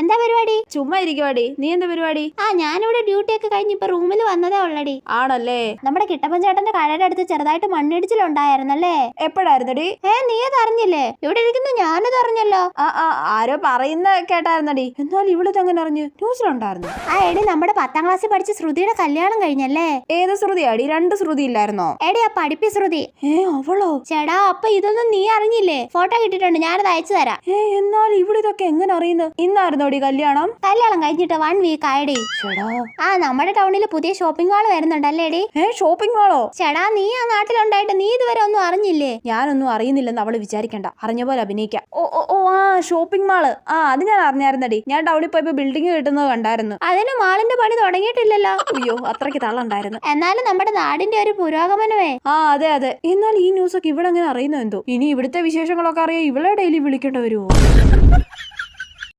എന്താ പരിപാടി? ചുമ്മാ ഇരിക്കുവാടി. നീ എന്താ പരിപാടി? ഞാനിവിടെ ഡ്യൂട്ടി ഒക്കെ കഴിഞ്ഞ് ഇപ്പൊ റൂമിൽ വന്നതേ ഉള്ളടി. ആണല്ലേ? നമ്മുടെ കിട്ടപ്പൻ ചേട്ടന്റെ കടയുടെ അടുത്ത് ചെറുതായിട്ട് മണ്ണിടിച്ചിലുണ്ടായിരുന്നല്ലേ? എപ്പോഴായിരുന്നടി? നീ അത് അറിഞ്ഞില്ലേ? ഇവിടെ ഇരിക്കുന്ന ഞാനത് അറിഞ്ഞല്ലോ. ആരോ പറയുന്ന കേട്ടായിരുന്നടി. എന്നാൽ ഇവിടെ എങ്ങനെ അറിഞ്ഞു? ന്യൂസിലുണ്ടായിരുന്നു. എടി നമ്മുടെ 10ാം ക്ലാസ്സിൽ പഠിച്ച ശ്രുതിയുടെ കല്യാണം കഴിഞ്ഞല്ലേ? ഏത് ശ്രുതിയാടി? 2 ശ്രുതി ഇല്ലായിരുന്നോ? എടി ആ പഠിപ്പി ശ്രുതി. അവളോ? ചേടാ, അപ്പൊ ഇതൊന്നും നീ അറിഞ്ഞില്ലേ? ഫോട്ടോ കിട്ടിയിട്ടുണ്ട്, ഞാനത് അയച്ചു തരാം. എന്നാൽ ഇവിടെ ഇതൊക്കെ എങ്ങനെ അറിയുന്നു? ഇന്നായിരുന്നോടി കല്യാണം? കല്യാണം കഴിഞ്ഞിട്ട് 1 വീക്ക് ആയിടി. നമ്മുടെ ടൗണിൽ പുതിയ ഷോപ്പിംഗ് മാൾ വരുന്നുണ്ടല്ലേടി? ഷോപ്പിംഗ് മാളോ? ചേടാ, നീ ആ നാട്ടിലുണ്ടായിട്ട് നീ ഇതുവരെ ഒന്നും അറിഞ്ഞില്ലേ? ഞാനൊന്നും അറിയുന്നില്ലെന്ന് അവള് വിചാരിക്കണ്ട. അറിഞ്ഞ പോലെ അഭിനയിക്കാം. Shopping mall. അത് ഞാൻ അറിഞ്ഞായിരുന്നടി. ഞാൻ ടൗണിൽ പോയപ്പോ ബിൽഡിംഗ് കിട്ടുന്നത് കണ്ടായിരുന്നു. അതിന് മാളിന്റെ പണി തുടങ്ങിയിട്ടില്ലല്ലോ. അയ്യോ, അത്രയ്ക്ക് തള്ളുണ്ടായിരുന്നു. എന്നാലും നമ്മുടെ നാടിന്റെ ഒരു പുരോഗമനമേ. അതെ. എന്നാൽ ഈ ന്യൂസൊക്കെ ഇവിടെ അങ്ങനെ അറിയുന്നോ എന്തോ? ഇനി ഇവിടുത്തെ വിശേഷങ്ങളൊക്കെ അറിയാൻ ഇവളെ ഡെയിലി വിളിക്കേണ്ടി വരുമോ?